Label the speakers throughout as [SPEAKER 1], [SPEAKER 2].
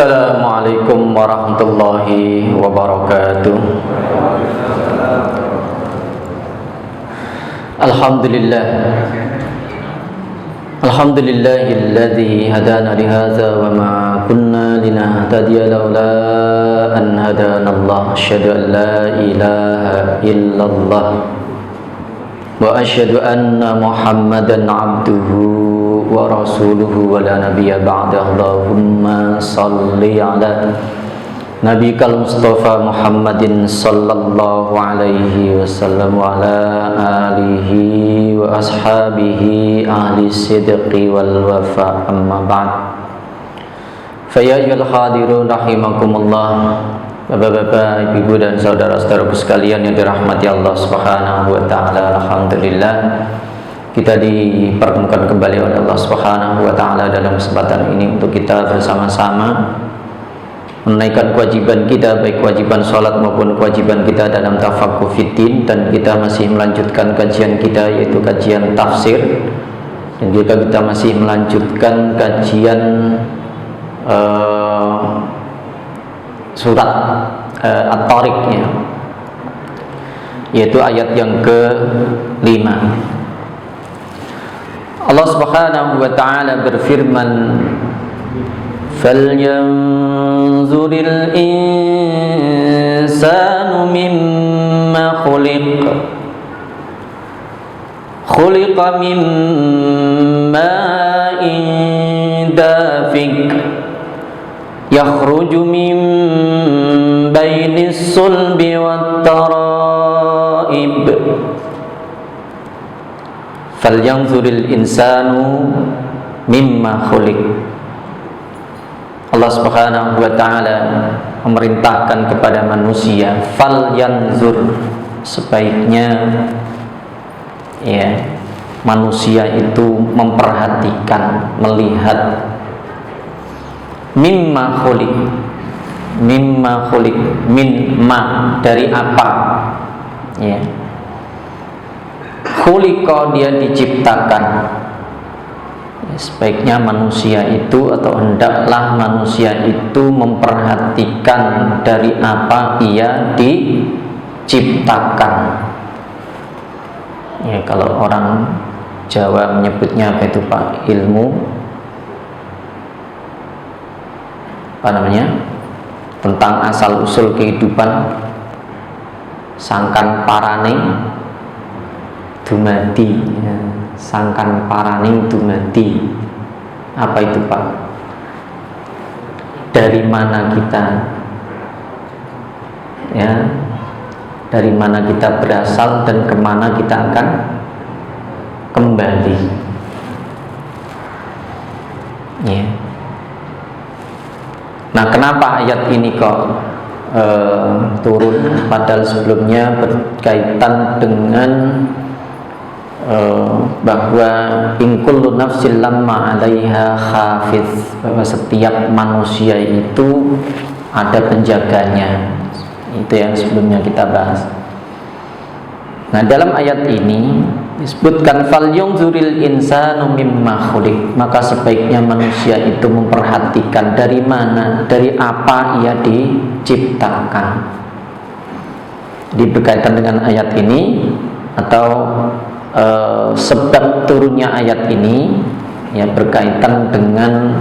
[SPEAKER 1] Assalamualaikum warahmatullahi wabarakatuh. Alhamdulillah. Alhamdulillahilladzi hadana lihadza wa ma kunna linahtadiya laula an hadanallah. Asyhadu an la ilaha illallah wa asyhadu anna Muhammadan abduhu wa rasuluhu wa la nabiyya ba'da. Allahumma salli ala nabiyikal mustafa Muhammadin sallallahu alaihi wasallam wa ala alihi wa ashabihi ahli sidqi wal wafa, amma ba'd. Fa ya ayyuhal hadirun rahimakumullah. Bapak-bapak, ibu dan saudara-saudaraku sekalian yang dirahmati Allah Subhanahu wa taala, alhamdulillah kita dipertemukan kembali oleh Allah Subhanahu wa taala dalam kesempatan ini untuk kita bersama-sama menaikkan kewajiban kita, baik kewajiban sholat maupun kewajiban kita dalam tafaqquh fiddin. Dan kita masih melanjutkan kajian kita, yaitu kajian tafsir, dan juga kita masih melanjutkan kajian surat At-Tariq, yaitu ayat yang ke-5. Allah Subhanahu wa taala berfirman, falyanzuril insanu mimma khuliqa min ma'in dafiq yakhruju min bainis sulbi wat tara'ib. Falyanzuril insanu mimma khuliq. Allah Subhanahu wa taala memerintahkan kepada manusia, falyanzur, sebaiknya manusia itu memperhatikan, melihat mimma khuliq. Mimma khuliq, min ma, dari apa? Khuliqa, dia diciptakan. Sebaiknya manusia itu, atau hendaklah manusia itu memperhatikan dari apa ia diciptakan. Kalau orang Jawa menyebutnya apa itu Pak? Ilmu tentang asal usul kehidupan, sangkan paraning dumadi. Sangkan paraning dumadi, apa itu Pak? Dari mana kita, dari mana kita berasal dan kemana kita akan kembali. Nah, kenapa ayat ini kok turun, padahal sebelumnya berkaitan dengan bahwa in kullu nafsin lamma 'alaiha hafiz, bahwa setiap manusia itu ada penjaganya. Itu yang sebelumnya kita bahas. Nah, dalam ayat ini disebutkan falyanzuril insanu mimma khuliq, maka sebaiknya manusia itu memperhatikan dari mana, dari apa ia diciptakan. Jadi berkaitan dengan ayat ini, atau sebab turunnya ayat ini berkaitan dengan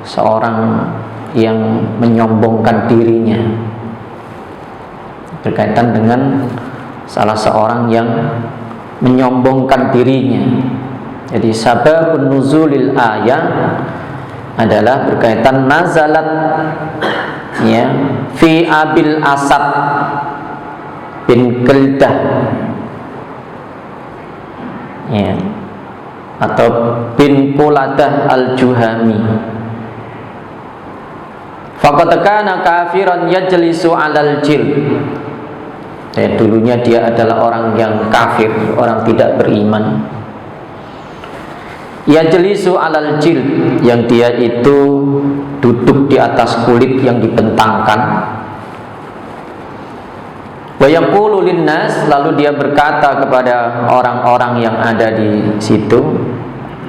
[SPEAKER 1] seorang yang menyombongkan dirinya, berkaitan dengan salah seorang yang menyombongkan dirinya. Jadi sababun nuzulil ayat adalah berkaitan nazalat fi Abil Asad bin Kildah, atau bin Quladah al-Juhami. Faqad kana kafiran yajlisu 'alal jil. Dulunya dia adalah orang yang kafir, orang tidak beriman. Yajlisu 'alal jil, yang dia itu duduk di atas kulit yang dibentangkan. Wa yaqulu linnas, lalu dia berkata kepada orang-orang yang ada di situ,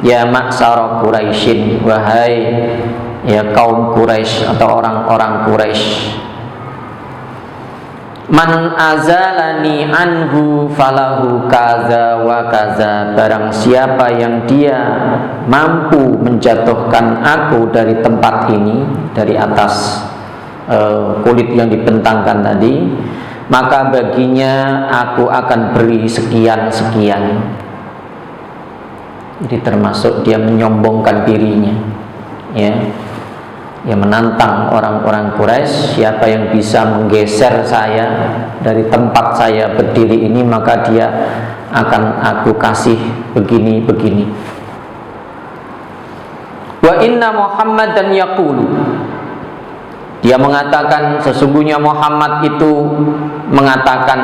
[SPEAKER 1] ya ma'syara Quraisyin, wahai ya kaum Quraisy atau orang-orang Quraisy. Man azalani anhu falahu kaza wa kaza. Barang siapa yang dia mampu menjatuhkan aku dari tempat ini, dari atas kulit yang dibentangkan tadi, maka baginya aku akan beri sekian-sekian. Jadi termasuk dia menyombongkan dirinya, ya. Ya, menantang orang-orang Quraisy, siapa yang bisa menggeser saya dari tempat saya berdiri ini, maka dia akan aku kasih begini-begini. Wa inna Muhammadan yaqulu, dia mengatakan, sesungguhnya Muhammad itu mengatakan,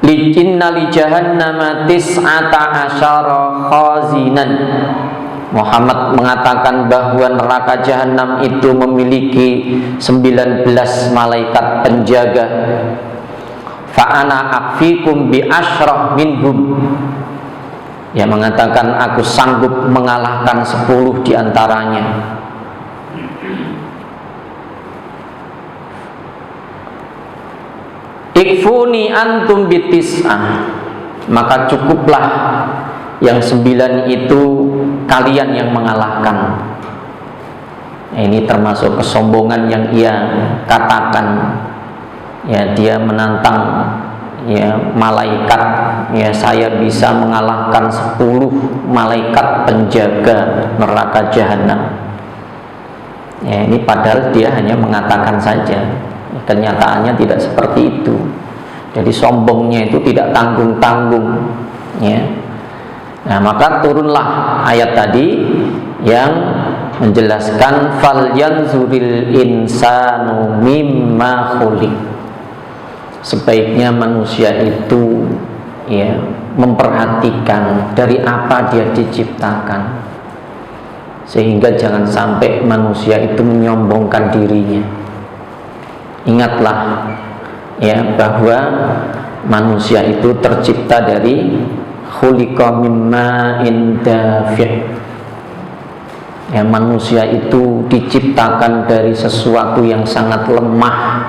[SPEAKER 1] inna li jahannama tis'ata asyara khazinan. Muhammad mengatakan bahwa neraka jahanam itu memiliki 19 malaikat penjaga. Fa'ana akfikum bi asyrah minhum. Dia mengatakan aku sanggup mengalahkan 10 di antaranya. Ikfuni antum bitis'ah, maka cukuplah yang 9 itu kalian yang mengalahkan. Ini termasuk kesombongan yang ia katakan. Ya, dia menantang ya malaikat, ya saya bisa mengalahkan 10 malaikat penjaga neraka jahanam. Ya, ini padahal dia hanya mengatakan saja. Kenyataannya tidak seperti itu. Jadi sombongnya itu tidak tanggung-tanggung, ya. Nah, maka turunlah ayat tadi yang menjelaskan fal yanzuril insanu mimma khuliq. Sebaiknya manusia itu ya memperhatikan dari apa dia diciptakan, sehingga jangan sampai manusia itu menyombongkan dirinya. Ingatlah ya bahwa manusia itu tercipta dari khuliqa mimma'in dafi'. Ya, manusia itu diciptakan dari sesuatu yang sangat lemah.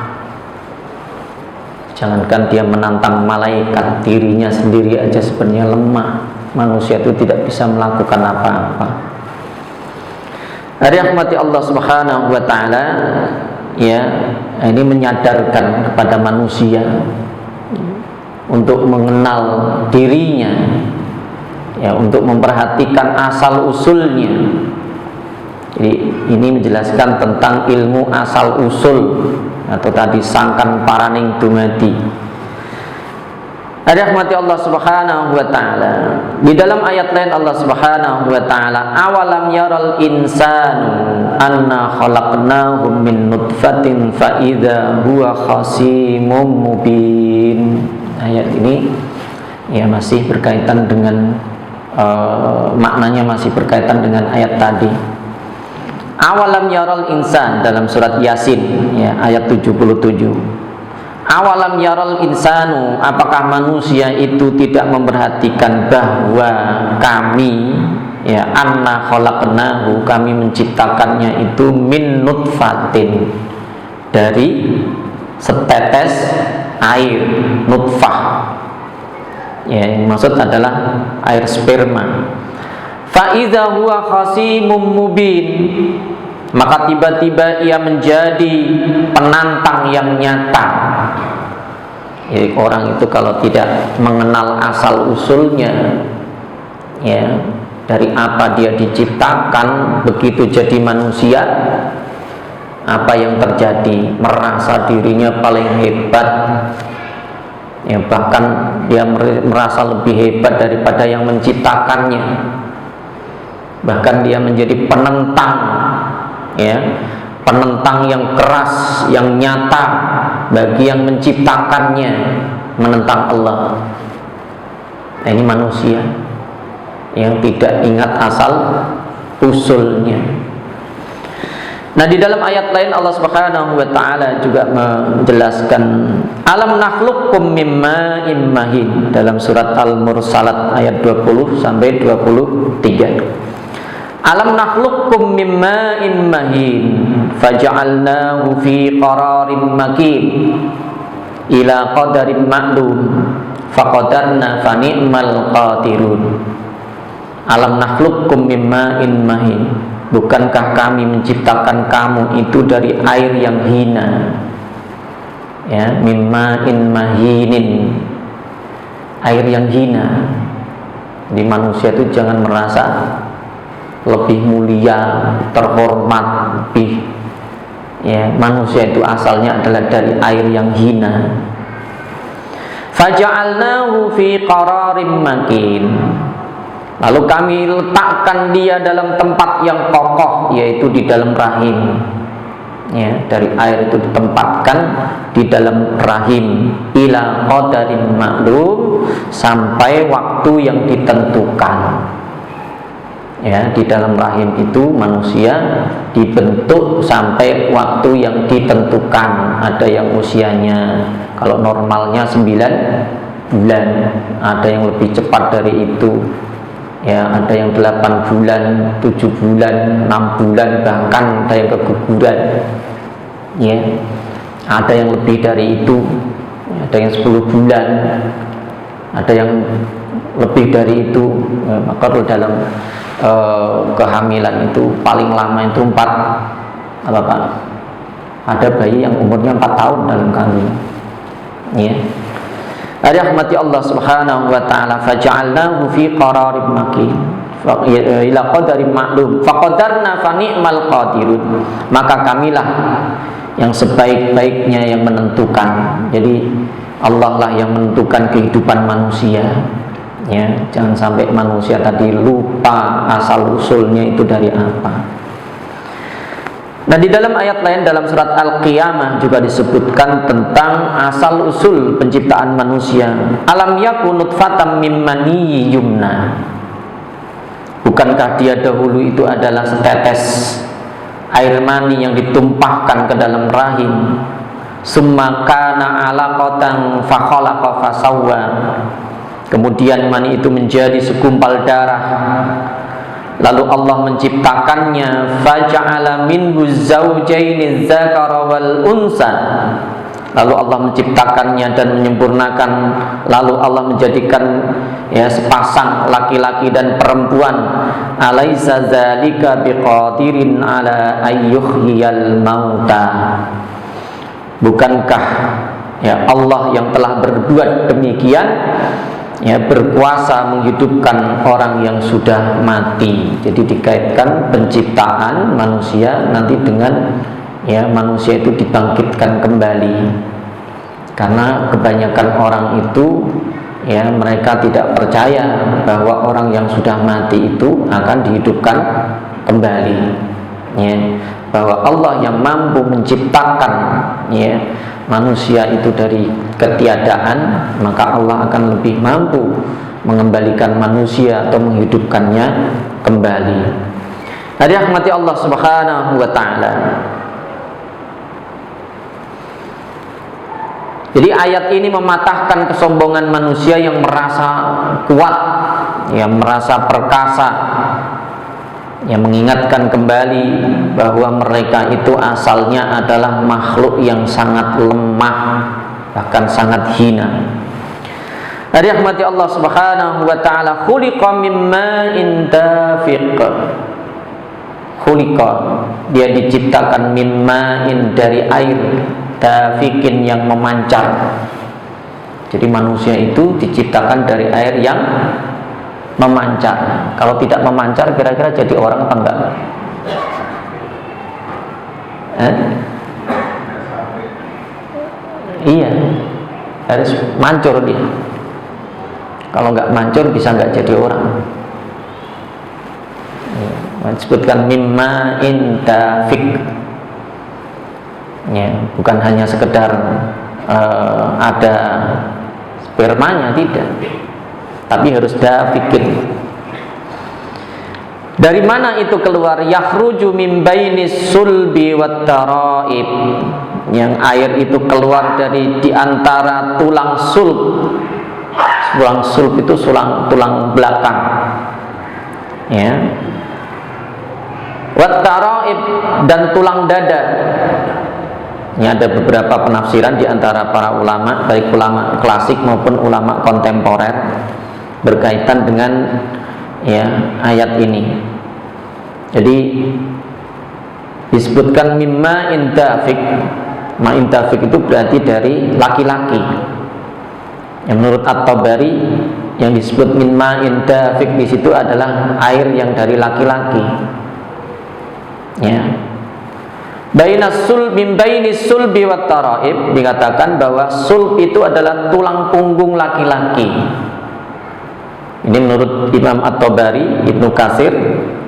[SPEAKER 1] Jangankan dia menantang malaikat, dirinya sendiri aja sebenarnya lemah. Manusia itu tidak bisa melakukan apa-apa. Rahmati Allah Subhanahu wa taala, ya, ini menyadarkan kepada manusia untuk mengenal dirinya, ya, untuk memperhatikan asal usulnya. Jadi ini menjelaskan tentang ilmu asal usul atau tadi sangkan paraning dumadi. Rahmati Allah Subhanahu wa taala. Di dalam ayat lain Allah Subhanahu wa taala, awalam yaral insanu anna khalaqnahu min nutfatin fa idza huwa khasimun mubin. Ayat ini ya masih berkaitan dengan maknanya masih berkaitan dengan ayat tadi. Awalam yaral insan dalam surat Yasin ya ayat 77. Awalam yaral insanu, apakah manusia itu tidak memperhatikan bahwa kami ya anna khalaqnahu, kami menciptakannya itu min nutfatin, dari setetes air nutfah. Ya, yang maksud adalah air sperma. Fa idza huwa khasimum mubin, maka tiba-tiba ia menjadi penantang yang nyata. Jadi orang itu kalau tidak mengenal asal usulnya, ya, dari apa dia diciptakan, begitu jadi manusia, apa yang terjadi? Merasa dirinya paling hebat, ya, bahkan dia merasa lebih hebat daripada yang menciptakannya. Bahkan dia menjadi penentang, ya, penentang yang keras, yang nyata bagi yang menciptakannya, menentang Allah. Nah, ini manusia yang tidak ingat asal usulnya. Nah, di dalam ayat lain Allah Subhanahu wa taala juga menjelaskan alam nakhluqkum mimma immahin dalam surat Al-Mursalat ayat 20 sampai 23. Alam nakhluqkum min ma'in mahin faja'alnahu fi qararin makin ila qadarin ma'lum faqadarna fa ni'mal qadirun. Alam nakhluqkum min ma'in mahin, bukankah kami menciptakan kamu itu dari air yang hina, ya, min ma'in mahinin, air yang hina. Di manusia itu jangan merasa lebih mulia, terhormat, lebih, ya, manusia itu asalnya adalah dari air yang hina. Faja'alnahu fi qararin makin, lalu kami letakkan dia dalam tempat yang kokoh, yaitu di dalam rahim, ya, dari air itu ditempatkan di dalam rahim ila qadarin ma'lum, sampai waktu yang ditentukan. Ya, di dalam rahim itu manusia dibentuk sampai waktu yang ditentukan. Ada yang usianya kalau normalnya 9 bulan, ada yang lebih cepat dari itu, ya, ada yang 8 bulan, 7 bulan, 6 bulan, bahkan ada yang keguguran, ya, ada yang lebih dari itu, ada yang 10 bulan, ada yang lebih dari itu, ya. Maka dalam kehamilan itu paling lama itu 4 apa Pak? Ada bayi yang umurnya 4 tahun dalam kandungan, ya. Rahmati Allah Subhanahu wa taala, faja'alnahu fi qararin makin ila qadarin ma'lum faqadarna fa ni'mal qadirun. Maka kamilah yang sebaik-baiknya yang menentukan. Jadi Allah lah yang menentukan kehidupan manusia, ya. Jangan sampai manusia tadi lupa asal usulnya itu dari apa. Nah, di dalam ayat lain dalam surat Al-Qiyamah juga disebutkan tentang asal usul penciptaan manusia. Alam yakun nutfatam mim maniyyin yumna, bukankah dia dahulu itu adalah setetes air mani yang ditumpahkan ke dalam rahim, summa kana alaqatan fa khalaqa fa sawwa, kemudian mani itu menjadi segumpal darah, lalu Allah menciptakannya, faja'ala minhu zawjaini dzakara wal unsa, lalu Allah menciptakannya dan menyempurnakan, lalu Allah menjadikan, ya, sepasang laki-laki dan perempuan. Alaisa dzalika biqadirin ala ayyuhyiyal mauta, bukankah, ya, Allah yang telah berbuat demikian, ya, berkuasa menghidupkan orang yang sudah mati. Jadi dikaitkan penciptaan manusia nanti dengan, ya, manusia itu dibangkitkan kembali. Karena kebanyakan orang itu, ya, mereka tidak percaya bahwa orang yang sudah mati itu akan dihidupkan kembali, ya, bahwa Allah yang mampu menciptakan, ya, manusia itu dari ketiadaan, maka Allah akan lebih mampu mengembalikan manusia atau menghidupkannya kembali. Hadirin rahmati Allah Subhanahu wa taala. Jadi ayat ini mematahkan kesombongan manusia yang merasa kuat, yang merasa perkasa, yang mengingatkan kembali bahwa mereka itu asalnya adalah makhluk yang sangat lemah, bahkan sangat hina. Hadirin rahmati Allah Subhanahu wa taala, khuliqa mim ma'in dafiq. Khuliqa, dia diciptakan min ma'in, dari air, dafiqin, yang memancar. Jadi manusia itu diciptakan dari air yang memancar. Kalau tidak memancar, kira-kira jadi orang apa enggak? Iya, harus mancur dia. Kalau enggak mancur bisa enggak jadi orang. Disebutkan mimma intafik, ya, bukan hanya sekedar ada spermanya, tidak, tapi harus dafikin. Dari mana itu keluar? Yakhruju min bainis sulbi wat taraib, yang air itu keluar dari diantara tulang sulb. Tulang sulb itu tulang belakang, ya. Wat taraib, dan tulang dada. Ini ada beberapa penafsiran di antara para ulama, baik ulama klasik maupun ulama kontemporer, berkaitan dengan ya ayat ini. Jadi disebutkan mimma intafik. Ma intafik itu berarti dari laki-laki. Yang menurut At-Tabari yang disebut mimma intafik di situ adalah air yang dari laki-laki. Ya. Bainas sul min bainis sulbi wat taraib, dikatakan bahwa sulb itu adalah tulang punggung laki-laki. Ini menurut Imam At-Tabari, Ibnu Katsir,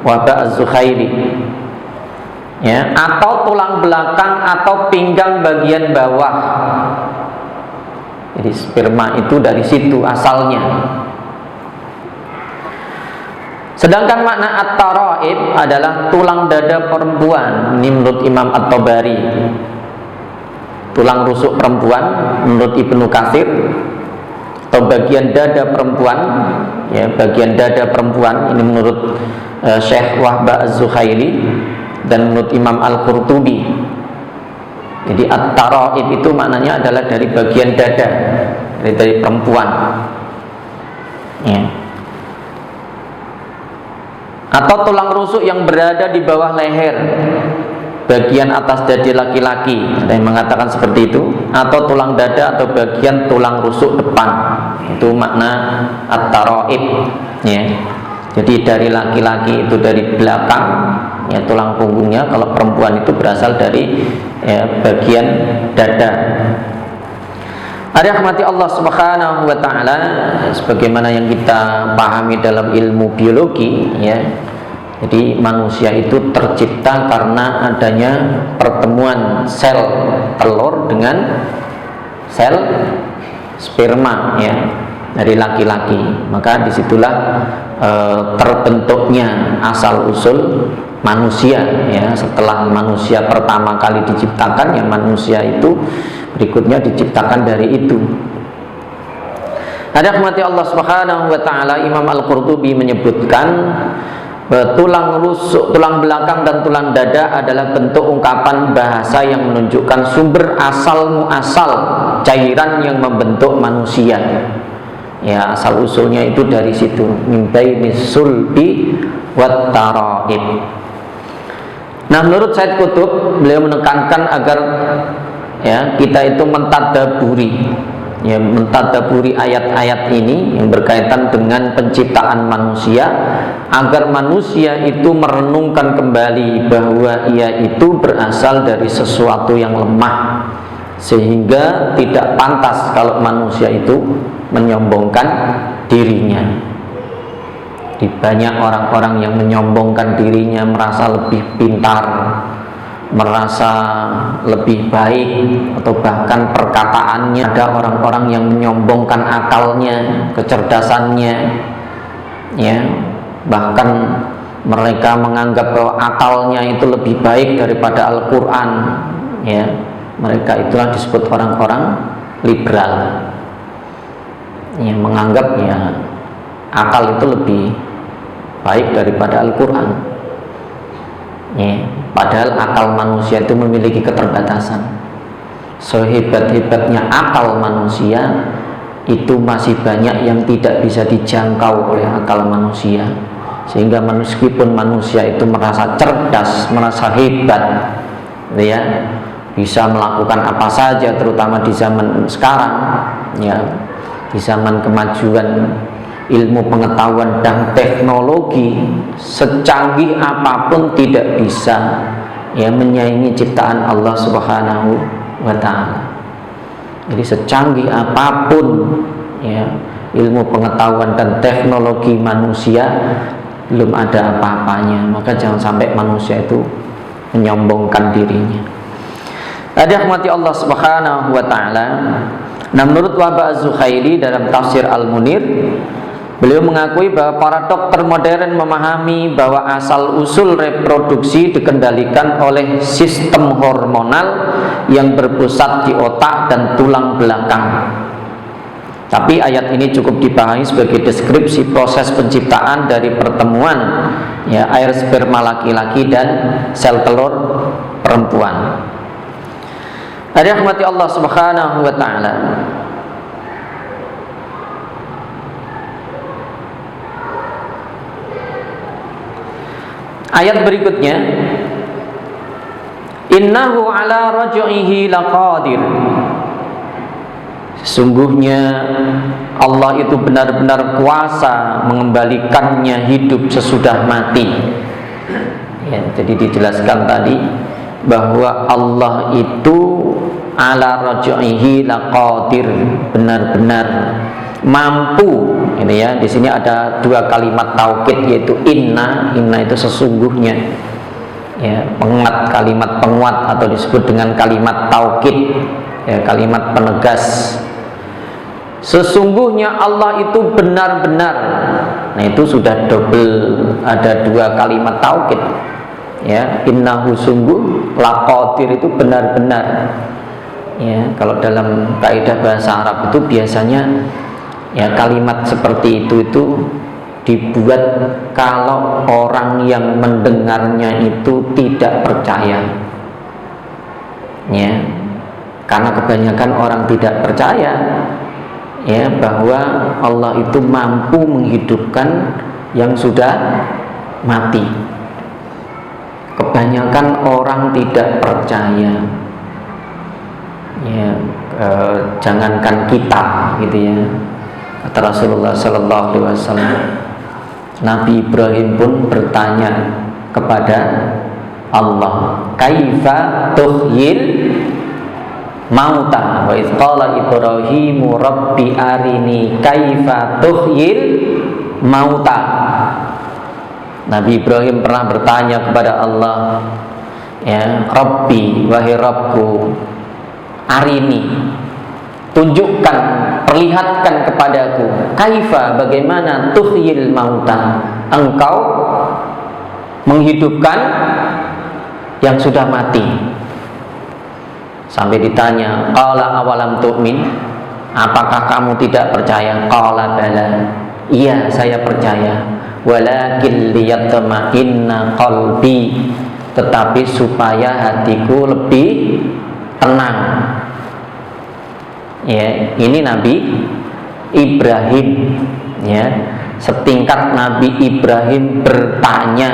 [SPEAKER 1] Wahba Az-Zukhairi. Ya, atau tulang belakang atau pinggang bagian bawah. Jadi sperma itu dari situ asalnya. Sedangkan makna at-taraib adalah tulang dada perempuan. Ini menurut Imam At-Tabari. Tulang rusuk perempuan menurut Ibnu Katsir, atau bagian dada perempuan, ya, bagian dada perempuan ini menurut Syekh Wahba Az-Zukhairi, dan menurut Imam Al-Qurtubi. Jadi at-taraib itu maknanya adalah dari bagian dada, dari perempuan. Ya. Atau tulang rusuk yang berada di bawah leher, bagian atas dada laki-laki, ada yang mengatakan seperti itu. Atau tulang dada atau bagian tulang rusuk depan, itu makna at-taraib, ya. Jadi dari laki-laki itu dari belakang, ya, tulang punggungnya. Kalau perempuan itu berasal dari ya, bagian dada. Rahmati Allah Subhanahu wa taala, sebagaimana yang kita pahami dalam ilmu biologi, ya. Jadi manusia itu tercipta karena adanya pertemuan sel telur dengan sel sperma, ya, dari laki-laki. Maka disitulah terbentuknya asal usul manusia, ya. Setelah manusia pertama kali diciptakan, ya, manusia itu berikutnya diciptakan dari itu. Rahmati Allah Subhanahu wa taala, Imam Al-Qurtubi menyebutkan tulang rusuk, tulang belakang dan tulang dada adalah bentuk ungkapan bahasa yang menunjukkan sumber asal muasal cairan yang membentuk manusia. Ya, asal usulnya itu dari situ, min bainis sulbi wat taraib. Nah, menurut Said Qutb, beliau menekankan agar ya kita itu mentadaburi, ya, mentadaburi ayat-ayat ini yang berkaitan dengan penciptaan manusia, agar manusia itu merenungkan kembali bahwa ia itu berasal dari sesuatu yang lemah, sehingga tidak pantas kalau manusia itu menyombongkan dirinya. Di banyak orang-orang yang menyombongkan dirinya, merasa lebih pintar, merasa lebih baik, atau bahkan perkataannya. Ada orang-orang yang menyombongkan akalnya, kecerdasannya, ya, bahkan mereka menganggap bahwa akalnya itu lebih baik daripada Al-Quran, ya. Mereka itulah disebut orang-orang liberal, yang menganggap ya akal itu lebih baik daripada Al-Quran, ya. Padahal akal manusia itu memiliki keterbatasan. Sehebat-hebatnya akal manusia, itu masih banyak yang tidak bisa dijangkau oleh akal manusia. Sehingga meskipun manusia itu merasa cerdas, merasa hebat, ya, bisa melakukan apa saja, terutama di zaman sekarang, ya, di zaman kemajuan ilmu pengetahuan dan teknologi, secanggih apapun tidak bisa, ya, menyaingi ciptaan Allah Subhanahu wa ta'ala. Jadi secanggih apapun, ya, ilmu pengetahuan dan teknologi manusia, belum ada apa-apanya. Maka jangan sampai manusia itu menyombongkan dirinya. Rahmati Allah Subhanahu wa ta'ala. Nah, menurut Wahba Az-Zukhairi dalam tafsir Al-Munir, beliau mengakui bahwa para dokter modern memahami bahwa asal usul reproduksi dikendalikan oleh sistem hormonal yang berpusat di otak dan tulang belakang. Tapi ayat ini cukup dipahami sebagai deskripsi proses penciptaan dari pertemuan ya, air sperma laki-laki dan sel telur perempuan. Rahmati Allah Subhanahu wa taala. Ayat berikutnya, innahu ala raj'ihi laqadir. Sesungguhnya Allah itu benar-benar kuasa mengembalikannya hidup sesudah mati. Ya, jadi dijelaskan tadi bahwa Allah itu ala raj'ihi laqadir, benar-benar mampu. Ini ya, di sini ada dua kalimat taukid, yaitu inna itu sesungguhnya. Ya, kalimat penguat atau disebut dengan kalimat taukid, ya, kalimat penegas. Sesungguhnya Allah itu benar-benar. Nah, itu sudah double, ada dua kalimat taukid. Ya, innahu sungguh, laqadir itu benar-benar. Ya, kalau dalam kaidah bahasa Arab itu biasanya ya kalimat seperti itu dibuat kalau orang yang mendengarnya itu tidak percaya. Ya, karena kebanyakan orang tidak percaya ya bahwa Allah itu mampu menghidupkan yang sudah mati. Kebanyakan orang tidak percaya. Ya, jangankan kita gitu ya. Kata Rasulullah Sallallahu Alaihi Wasallam, Nabi Ibrahim pun bertanya kepada Allah, kaifa tuhyil mauta, wa idh qala Ibrahimu rabbi arini kaifa tuhyil mauta. Nabi Ibrahim pernah bertanya kepada Allah, ya, Rabbi, wahai Rabbku, arini, tunjukkan, perlihatkan kepadaku, kaifa, bagaimana, tuhyil mauta, engkau menghidupkan yang sudah mati. Sampai ditanya, qala awalam tu'min, apakah kamu tidak percaya? Qala bala, iya saya percaya, walakin liyatma'inna qalbi, tetapi supaya hatiku lebih tenang. Ya, ini Nabi Ibrahim, ya, setingkat Nabi Ibrahim bertanya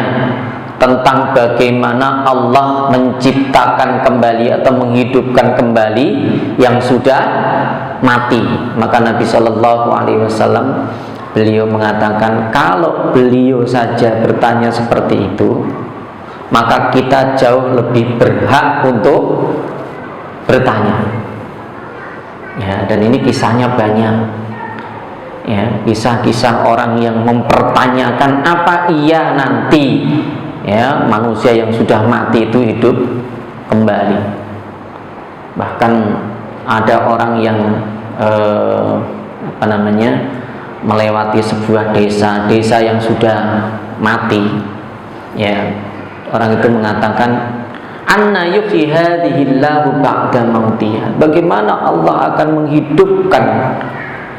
[SPEAKER 1] tentang bagaimana Allah menciptakan kembali atau menghidupkan kembali yang sudah mati. Maka Nabi Shallallahu Alaihi Wasallam beliau mengatakan, kalau beliau saja bertanya seperti itu, maka kita jauh lebih berhak untuk bertanya. Ya, dan ini kisahnya banyak. Ya, kisah-kisah orang yang mempertanyakan apa iya nanti ya manusia yang sudah mati itu hidup kembali. Bahkan ada orang yang melewati sebuah desa yang sudah mati. Ya, orang itu mengatakan, anna yuhyi hadhillahu ba'da mautiha, bagaimana Allah akan menghidupkan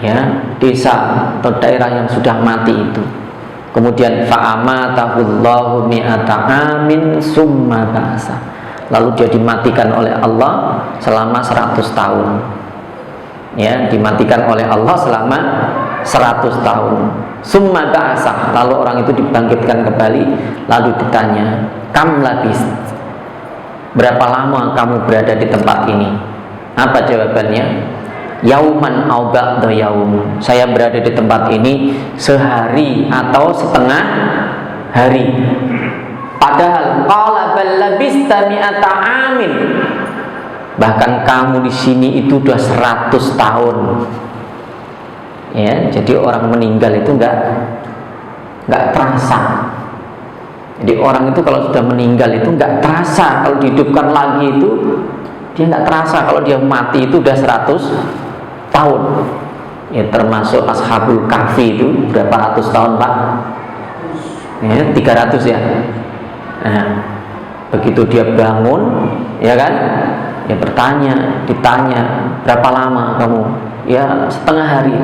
[SPEAKER 1] ya desa atau daerah yang sudah mati itu. Kemudian fa'amatahullahu mi'ata amin summa ba'asa, lalu dia dimatikan oleh Allah selama 100 tahun. Ya, dimatikan oleh Allah selama 100 tahun. Summa ba'asa, lalu orang itu dibangkitkan kembali, lalu ditanya, kam labis, berapa lama kamu berada di tempat ini? Apa jawabannya? Yauman au ba'da yaum, saya berada di tempat ini sehari atau setengah hari. Padahal qala bal labista mi'ata amin, bahkan kamu di sini itu udah 100 tahun. Ya, jadi orang meninggal itu enggak terasa. Jadi orang itu kalau sudah meninggal itu enggak terasa, kalau dihidupkan lagi itu dia enggak terasa. Kalau dia mati itu udah 100 tahun. Ya, termasuk Ashabul Kahfi itu berapa ratus tahun Pak? Ya, 300 ya. Nah, begitu dia bangun, ya kan? Ya ditanya, berapa lama kamu? Ya, setengah hari.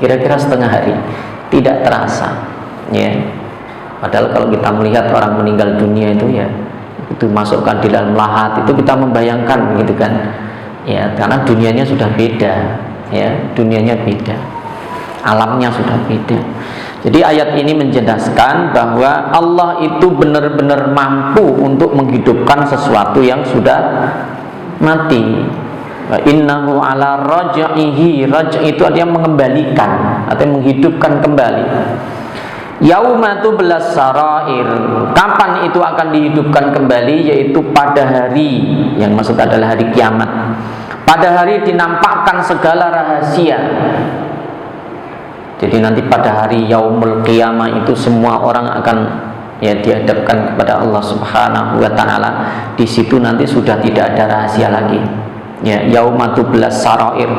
[SPEAKER 1] Kira-kira setengah hari. Tidak terasa. Ya. Padahal kalau kita melihat orang meninggal dunia itu ya, itu masukkan di dalam lahat, itu kita membayangkan gitu kan ya, karena dunianya sudah beda ya, dunianya beda, alamnya sudah beda. Jadi ayat ini menjelaskan bahwa Allah itu benar-benar mampu untuk menghidupkan sesuatu yang sudah mati. Wa innahu ala raj'ihi, raj' itu artinya mengembalikan atau menghidupkan kembali. Yauma tublas sarair, kapan itu akan dihidupkan kembali, yaitu pada hari yang maksud adalah hari kiamat. Pada hari dinampakkan segala rahasia. Jadi nanti pada hari yaumul qiyamah itu semua orang akan ya dihadapkan kepada Allah Subhanahu wa taala. Di situ nanti sudah tidak ada rahasia lagi. Ya, yauma tublas sarair,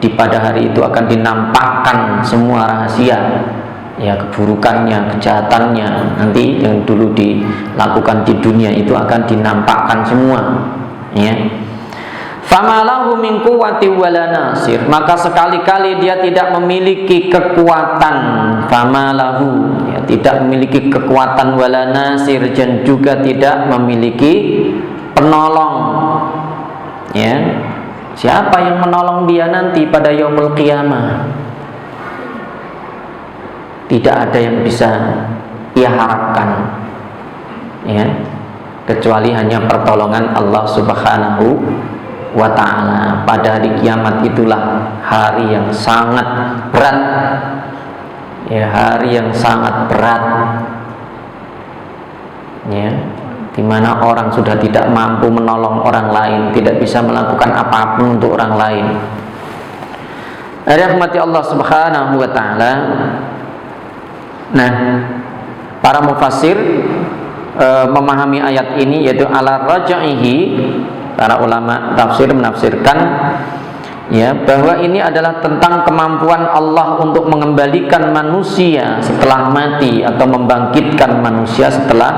[SPEAKER 1] di pada hari itu akan dinampakkan semua rahasia. Ya, keburukannya, kejahatannya, nanti yang dulu dilakukan di dunia itu akan dinampakkan semua. Ya. Famalahu min quwwati wala nasir, maka sekali-kali dia tidak memiliki kekuatan. Famalahu, ya, tidak memiliki kekuatan wala nasir, dan juga tidak memiliki penolong. Ya, siapa yang menolong dia nanti pada yaumul qiyamah? Tidak ada yang bisa ia harapkan, ya, kecuali hanya pertolongan Allah Subhanahu wa ta'ala. Pada hari kiamat itulah hari yang sangat berat, ya, hari yang sangat berat, ya, dimana orang sudah tidak mampu menolong orang lain, tidak bisa melakukan apapun untuk orang lain. Rahmati Allah Subhanahu wa ta'ala. Nah, para mufassir memahami ayat ini, yaitu ala raj'ihi. Para ulama tafsir menafsirkan ya bahwa ini adalah tentang kemampuan Allah untuk mengembalikan manusia setelah mati atau membangkitkan manusia setelah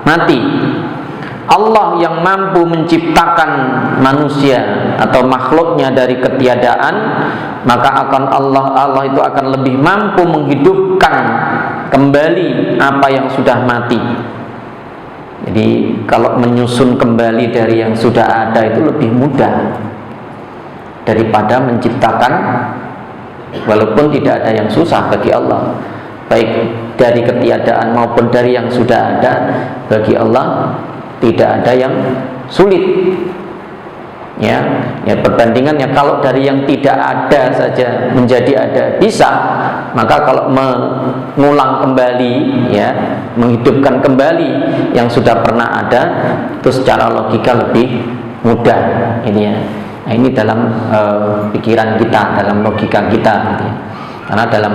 [SPEAKER 1] mati. Allah yang mampu menciptakan manusia atau makhluknya dari ketiadaan, maka akan Allah itu akan lebih mampu menghidupkan kembali apa yang sudah mati. Jadi kalau menyusun kembali dari yang sudah ada itu lebih mudah daripada menciptakan, walaupun tidak ada yang susah bagi Allah, baik dari ketiadaan maupun dari yang sudah ada. Bagi Allah tidak ada yang sulit. Ya, perbandingannya kalau dari yang tidak ada saja menjadi ada bisa, maka kalau mengulang kembali, ya, menghidupkan kembali yang sudah pernah ada, itu secara logika lebih mudah. Ini ya, nah, ini dalam pikiran kita, dalam logika kita, gitu ya. Karena dalam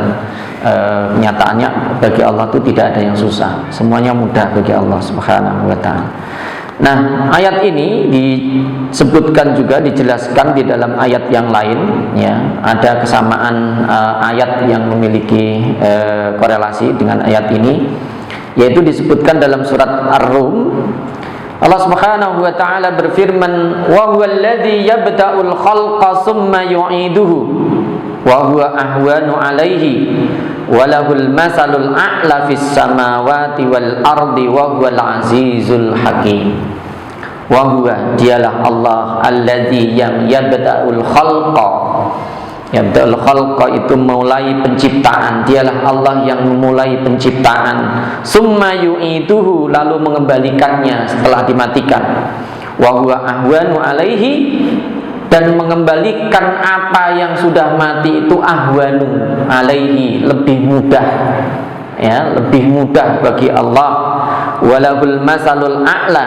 [SPEAKER 1] kenyataannya bagi Allah itu tidak ada yang susah, semuanya mudah bagi Allah Subhanahu wa ta'ala. Nah, ayat ini disebutkan juga, dijelaskan di dalam ayat yang lain, ya. Ada kesamaan ayat yang memiliki korelasi dengan ayat ini, yaitu disebutkan dalam surat Ar-Rum. Allah Subhanahu wa ta'ala berfirman, wa huwal ladzi yabda'ul khalqa tsumma yu'iduhu wa huwa ahwanu 'alaihi walahul masalul a'la fis samawati wal ardi wa huwal azizul hakim. Wa huwa, dialah Allah, alladzi yang yabda'ul khalqa. Yabda'ul khalqa itu mulai penciptaan. Dialah Allah yang memulai penciptaan. Summa yu'iduhu, lalu mengembalikannya setelah dimatikan. Wa huwa ahwanu 'alaihi, dan mengembalikan apa yang sudah mati itu ahwanu alaihi, lebih mudah, ya, lebih mudah bagi Allah. Walahul masalul a'la,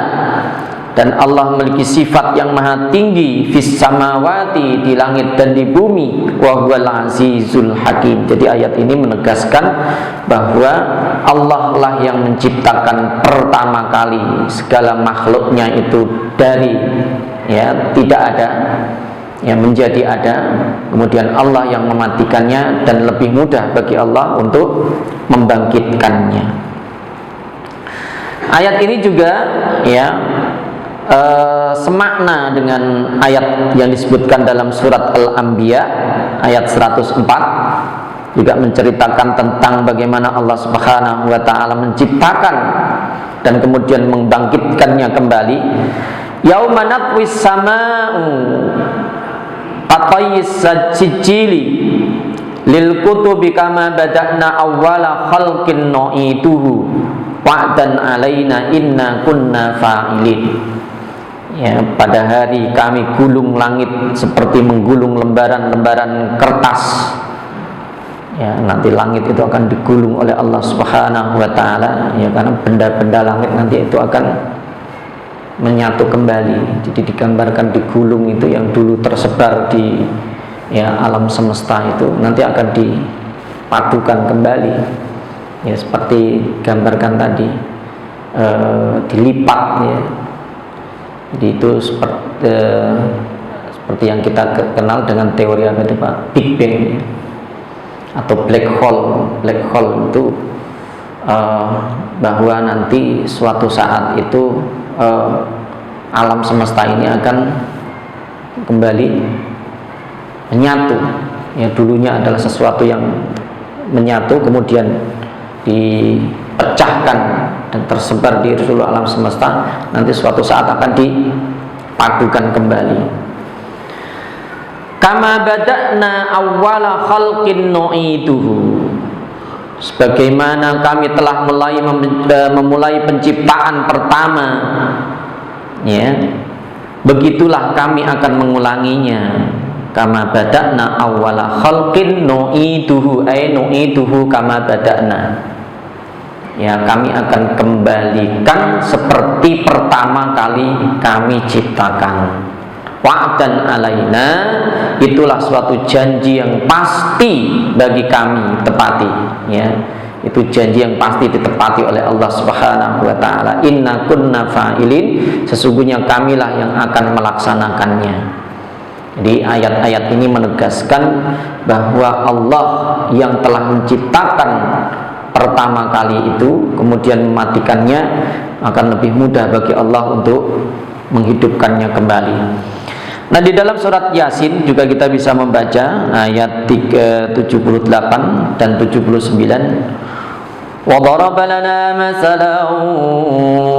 [SPEAKER 1] dan Allah memiliki sifat yang maha tinggi, fis samawati, di langit dan di bumi, wa huwal azizul hakim. Jadi ayat ini menegaskan bahwa Allah lah yang menciptakan pertama kali segala makhluknya itu dari, ya, tidak ada, ya, menjadi ada. Kemudian Allah yang mematikannya, dan lebih mudah bagi Allah untuk membangkitkannya. Ayat ini juga, ya, semakna dengan ayat yang disebutkan dalam surat Al-Anbiya ayat 104, juga menceritakan tentang bagaimana Allah Subhanahu wa taala menciptakan dan kemudian membangkitkannya kembali. Yauma natwis sama'u qatayis sijili lil kutubi kama bada'na awwala khalqin nu'ituhu wa'dan alaina inna kunna fa'ilin. Ya, pada hari kami gulung langit seperti menggulung lembaran-lembaran kertas. Ya, nanti langit itu akan digulung oleh Allah Subhanahu wa taala, ya, karena benda-benda langit nanti itu akan menyatu kembali. Jadi digambarkan digulung itu yang dulu tersebar di alam semesta itu nanti akan dipadukan kembali, ya, seperti gambarkan tadi, dilipat, ya. Jadi itu seperti yang kita kenal dengan teori apa itu Pak, Big Bang, ya, atau black hole. Black hole itu bahwa nanti suatu saat itu alam semesta ini akan kembali menyatu. Ya, dulunya adalah sesuatu yang menyatu, kemudian dipecahkan dan tersebar di seluruh alam semesta, nanti suatu saat akan dipadukan kembali. Kama bada'na awwala khalqin nu'iduhu, sebagaimana kami telah memulai penciptaan pertama, ya, begitulah kami akan mengulanginya. Kama bada'na awwala khalqin nu'iduhu, ay nu'iduhu kama bada'na, ya, kami akan kembalikan seperti pertama kali kami ciptakan. Wa'dan alaina, itulah suatu janji yang pasti bagi kami tepati, ya, itu janji yang pasti ditepati oleh Allah Subhanahu wa taala. Inna kunna fa'ilin, sesungguhnya kamilah yang akan melaksanakannya. Jadi ayat-ayat ini menegaskan bahwa Allah yang telah menciptakan pertama kali itu kemudian mematikannya, akan lebih mudah bagi Allah untuk menghidupkannya kembali. Nah, di dalam surat Yasin juga kita bisa membaca ayat 78 dan 79. Wa daraba lana masalan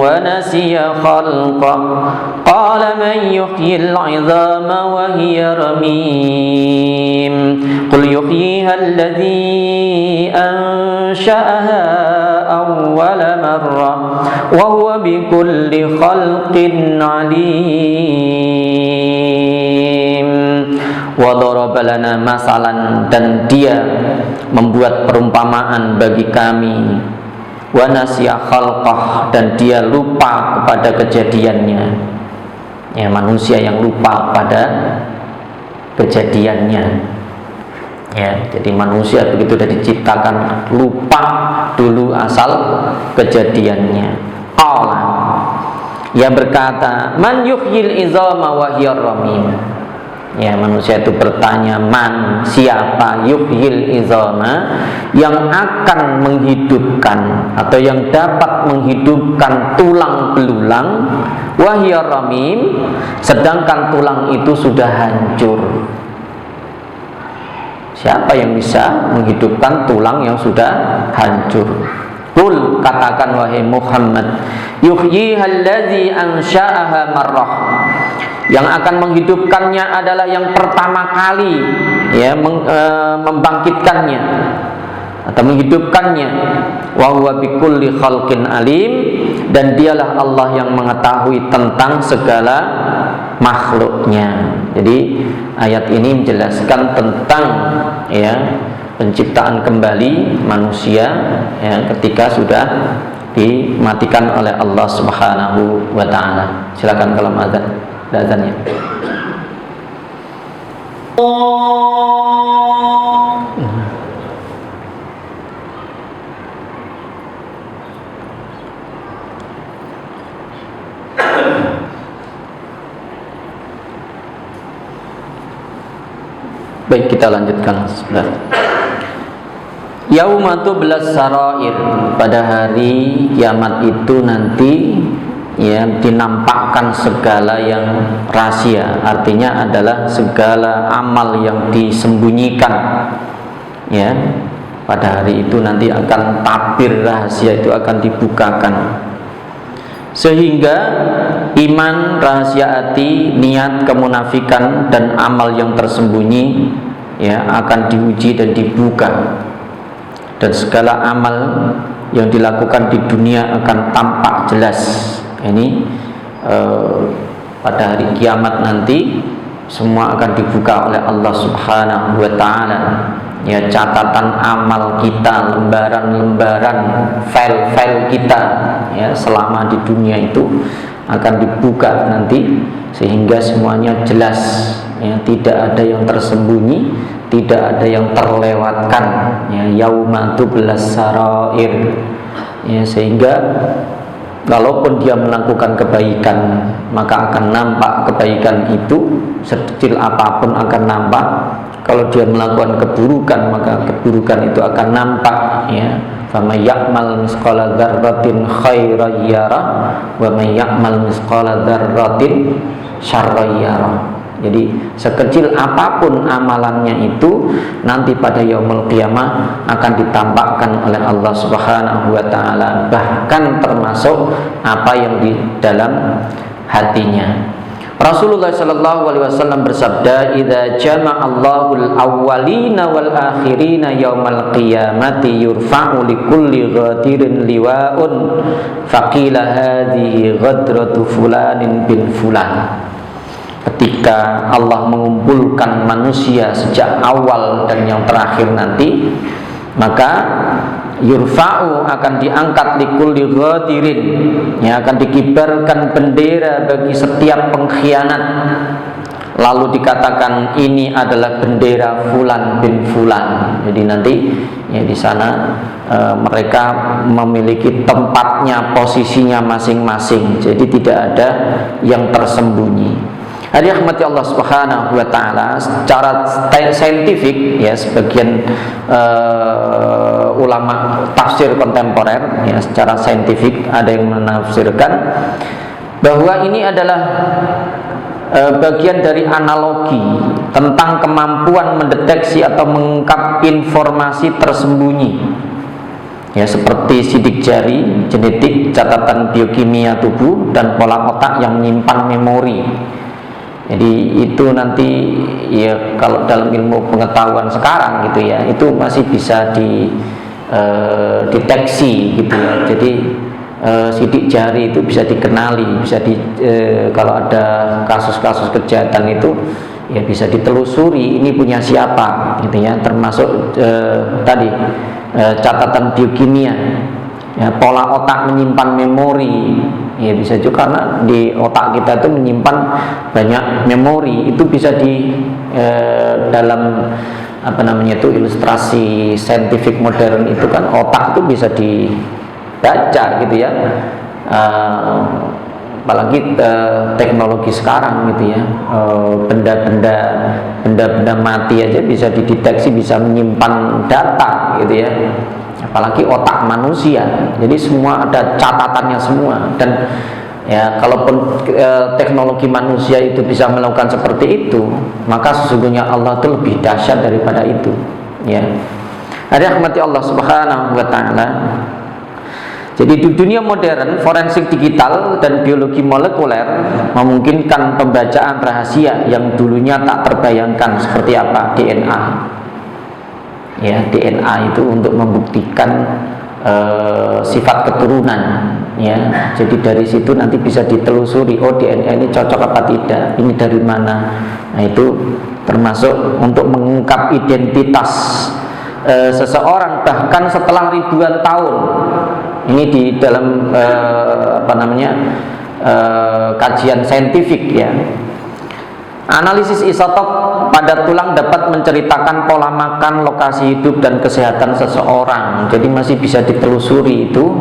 [SPEAKER 1] wa nasiya khalqah qala man yuhyil 'idhama wa hiya ramim qul yuhyiha alladhi ansha'aha awwala marrah wa huwa bikulli khalqin 'alim. Wa daraba lana masalan, dan dia membuat perumpamaan bagi kami. Wa nasiya khalqah, dan dia lupa kepada kejadiannya. Ya, manusia yang lupa pada kejadiannya. Ya, jadi manusia begitu sudah diciptakan lupa dulu asal kejadiannya. Allah, ia berkata, man yuhyil izama wa hiya ramim. Ya, manusia itu bertanya, man, siapa, yuhyil izama, yang akan menghidupkan atau yang dapat menghidupkan tulang belulang, wa hiya ramim, sedangkan tulang itu sudah hancur. Siapa yang bisa menghidupkan tulang yang sudah hancur? Qul, katakan wahai Muhammad, yuhyiha allazi ansha'aha marrah, yang akan menghidupkannya adalah yang pertama kali, ya, membangkitkannya atau menghidupkannya. Wa huwa bikulli khalqin alim, dan dialah Allah yang mengetahui tentang segala makhluknya. Jadi ayat ini menjelaskan tentang, ya, penciptaan kembali manusia, ya, ketika sudah dimatikan oleh Allah Subhanahu wa taala. Silakan kalau azan. Azannya. Baik, kita lanjutkan sebentar. Yauma tublas sarair, pada hari kiamat itu nanti, ya, dinampakkan segala yang rahasia, artinya adalah segala amal yang disembunyikan, ya, Pada hari itu nanti akan tabir rahasia itu akan dibukakan, sehingga iman, rahasia hati, niat, kemunafikan, dan amal yang tersembunyi ya akan diuji dan dibuka, dan segala amal yang dilakukan di dunia akan tampak jelas. Ini pada hari kiamat nanti semua akan dibuka oleh Allah Subhanahu wa Ta'ala. Ya, catatan amal kita, lembaran-lembaran, file-file kita ya selama di dunia itu akan dibuka nanti, sehingga semuanya jelas ya, tidak ada yang tersembunyi, tidak ada yang terlewatkan ya, yauma tublas sarair ya, sehingga kalaupun dia melakukan kebaikan maka akan nampak kebaikan itu, sekecil apapun akan nampak. Kalau dia melakukan keburukan maka keburukan itu akan nampak ya. Faman ya'mal misqala dzarratin khairan yarah wa man ya'mal misqala dzarratin syarran yarah. Jadi sekecil apapun amalannya itu nanti pada yaumul qiyamah akan ditampakkan oleh Allah Subhanahu wa Ta'ala, bahkan termasuk apa yang di dalam hatinya. Rasulullah sallallahu alaihi wasallam bersabda, "Idza jama'allahu al-awwalina wal akhirina yaumal qiyamati yurfa'u likulli ghadirin liwa'un faqila hadhihi ghadratu fulanin bin fulan." Ketika Allah mengumpulkan manusia sejak awal dan yang terakhir nanti, maka yurfa'u akan diangkat likulli ghadirin ya, akan dikibarkan bendera bagi setiap pengkhianat, lalu dikatakan ini adalah bendera fulan bin fulan. Jadi nanti ya di sana mereka memiliki tempatnya, posisinya masing-masing, jadi tidak ada yang tersembunyi. Hadirin rahmati Allah Subhanahu wa Ta'ala, secara saintifik ya, sebagian ulama tafsir kontemporer ya, secara saintifik ada yang menafsirkan bahwa ini adalah bagian dari analogi tentang kemampuan mendeteksi atau mengungkap informasi tersembunyi ya, seperti sidik jari, genetik, catatan biokimia tubuh, dan pola otak yang menyimpan memori. Jadi itu nanti ya, kalau dalam ilmu pengetahuan sekarang gitu ya, itu masih bisa dideteksi gitu ya. Jadi sidik jari itu bisa dikenali, bisa kalau ada kasus-kasus kejahatan itu ya bisa ditelusuri ini punya siapa gitu ya, termasuk tadi catatan biokimia ya, pola otak menyimpan memori ya, bisa juga karena di otak kita itu menyimpan banyak memori. Itu bisa di dalam apa namanya itu ilustrasi saintifik modern itu kan, otak itu bisa dibaca gitu ya, apalagi teknologi sekarang gitu ya, benda-benda mati aja bisa dideteksi, bisa menyimpan data gitu ya, apalagi otak manusia. Jadi semua ada catatannya semua. Dan ya, kalaupun teknologi manusia itu bisa melakukan seperti itu, maka sesungguhnya Allah itu lebih dahsyat daripada itu ya. Ada rahmati Allah Subhanahu wa Ta'ala. Jadi di dunia modern, forensik digital dan biologi molekuler memungkinkan pembacaan rahasia yang dulunya tak terbayangkan, seperti apa? DNA ya, DNA itu untuk membuktikan sifat keturunan ya. Jadi dari situ nanti bisa ditelusuri, oh DNA ini cocok apa tidak, ini dari mana. Nah itu termasuk untuk mengungkap identitas seseorang bahkan setelah ribuan tahun. Ini di dalam apa namanya kajian saintifik ya. Analisis isotop pada tulang dapat menceritakan pola makan, lokasi hidup, dan kesehatan seseorang. Jadi masih bisa ditelusuri itu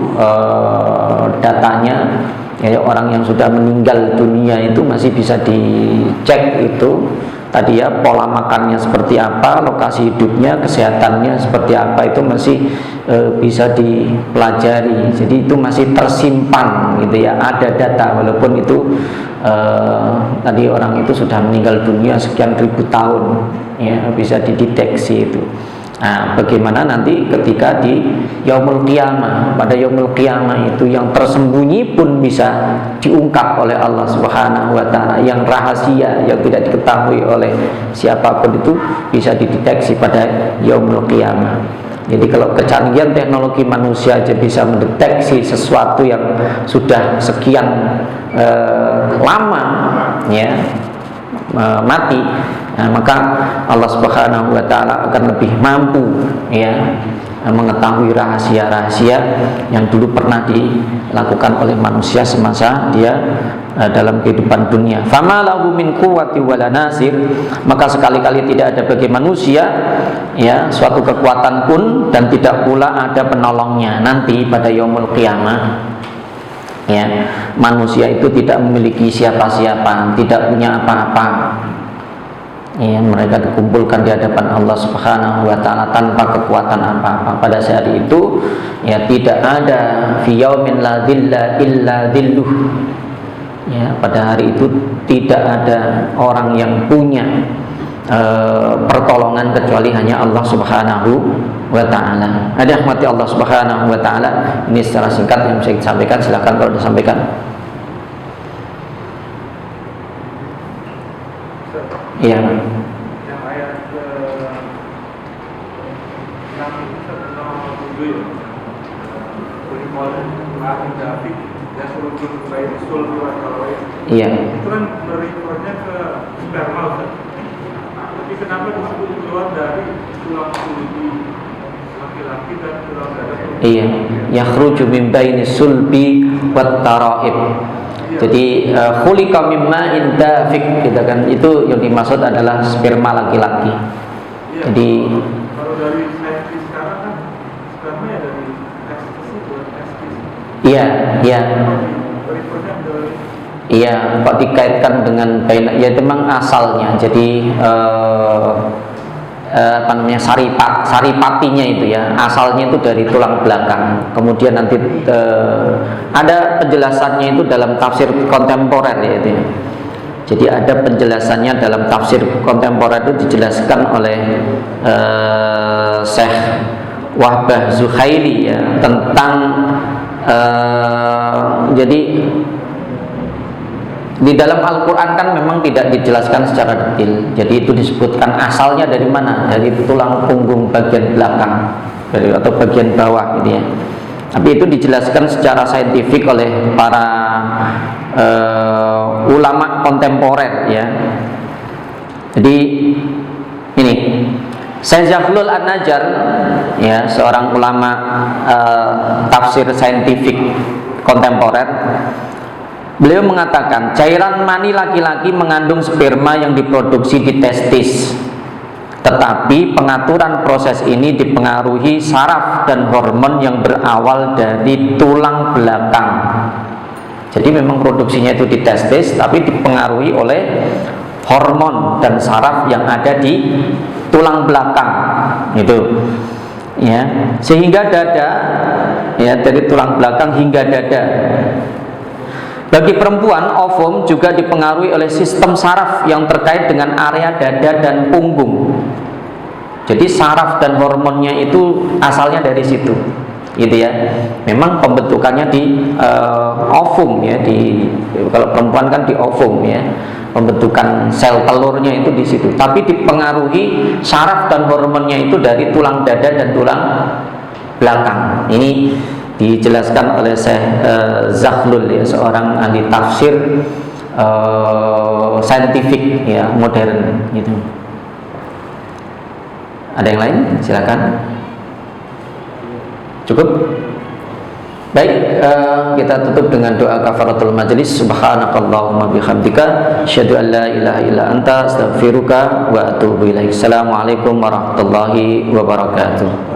[SPEAKER 1] datanya ya, orang yang sudah meninggal dunia itu masih bisa dicek itu tadi ya, pola makannya seperti apa, lokasi hidupnya, kesehatannya seperti apa, itu masih bisa dipelajari. Jadi itu masih tersimpan gitu ya, ada data walaupun itu tadi orang itu sudah meninggal dunia sekian ribu tahun ya, bisa dideteksi itu. Nah, bagaimana nanti ketika di yaumul qiyamah, pada yaumul qiyamah itu yang tersembunyi pun bisa diungkap oleh Allah Subhanahu wa taala, yang rahasia yang tidak diketahui oleh siapapun itu bisa dideteksi pada yaumul qiyamah. Jadi kalau kecanggihan teknologi manusia aja bisa mendeteksi sesuatu yang sudah sekian lama ya mati, nah, maka Allah Subhanahu wa taala akan lebih mampu ya mengetahui rahasia-rahasia yang dulu pernah dilakukan oleh manusia semasa dia dalam kehidupan dunia. Fama lahu min quwwati wala nasir, maka sekali-kali tidak ada bagi manusia ya suatu kekuatan pun dan tidak pula ada penolongnya nanti pada yaumul qiyamah. Ya, manusia itu tidak memiliki siapa-siapa, tidak punya apa-apa. Ya, mereka dikumpulkan di hadapan Allah Subhanahu wa taala tanpa kekuatan apa-apa. Pada saat itu ya tidak ada fi yaumin la dhilla illa dhilluh. Ya, pada hari itu tidak ada orang yang punya pertolongan kecuali hanya Allah Subhanahu wa ta'ala. Ada rahmati Allah Subhanahu wa ta'ala. Ini secara singkat yang bisa disampaikan, silakan kalau disampaikan. Iya.
[SPEAKER 2] Yang ayat 6 itu tentang tujuh ya.
[SPEAKER 1] Iya.
[SPEAKER 2] Itu kan merefernya ke sperma, Ustaz. Tapi kenapa disebut keluar dari tulang sulbi laki-laki dan tulang dada?
[SPEAKER 1] Iya, yakhruju min baini sulbi wat tara'ib. Jadi khuliqa mimma indafiq, gitu kan. Itu yang dimaksud adalah sperma laki-laki.
[SPEAKER 2] Iya.
[SPEAKER 1] Jadi
[SPEAKER 2] kalau dari saintis sekarang kan sperma ya dari testis buat testis.
[SPEAKER 1] iya, iya.
[SPEAKER 2] Refernya dari
[SPEAKER 1] Iya, kok dikaitkan dengan ya memang asalnya. Jadi apa namanya saripatinya itu ya, asalnya itu dari tulang belakang. Kemudian nanti ada penjelasannya itu dalam tafsir kontemporer ya itu. Jadi ada penjelasannya dalam tafsir kontemporer itu dijelaskan oleh Syekh Wahbah Zuhaili ya tentang jadi di dalam Al-Quran kan memang tidak dijelaskan secara detail. Jadi itu disebutkan asalnya dari mana, dari tulang punggung bagian belakang atau bagian bawah gitu ya. Tapi itu dijelaskan secara saintifik oleh para ulama kontemporer ya. Jadi ini Syekh Zaghlul An-Najjar ya, seorang ulama tafsir saintifik kontemporer. Beliau mengatakan cairan mani laki-laki mengandung sperma yang diproduksi di testis. Tetapi pengaturan proses ini dipengaruhi saraf dan hormon yang berawal dari tulang belakang. Jadi memang produksinya itu di testis, tapi dipengaruhi oleh hormon dan saraf yang ada di tulang belakang. Itu ya, sehingga dada ya, dari tulang belakang hingga dada. Bagi perempuan, ovum juga dipengaruhi oleh sistem saraf yang terkait dengan area dada dan punggung. Jadi saraf dan hormonnya itu asalnya dari situ, gitu ya. Memang pembentukannya di ovum ya, kalau perempuan kan di ovum ya. Pembentukan sel telurnya itu di situ. Tapi dipengaruhi saraf dan hormonnya itu dari tulang dada dan tulang belakang. Ini dijelaskan oleh Syekh Zaghlul ya, seorang ahli tafsir saintifik ya, modern gitu. Ada yang lain? Silakan. Cukup? Baik, kita tutup dengan doa kafaratul majlis. Subhanakallahumma bihamdika asyhadu an la ilaha illa anta astaghfiruka wa atubu ilaik. Assalamualaikum warahmatullahi wabarakatuh.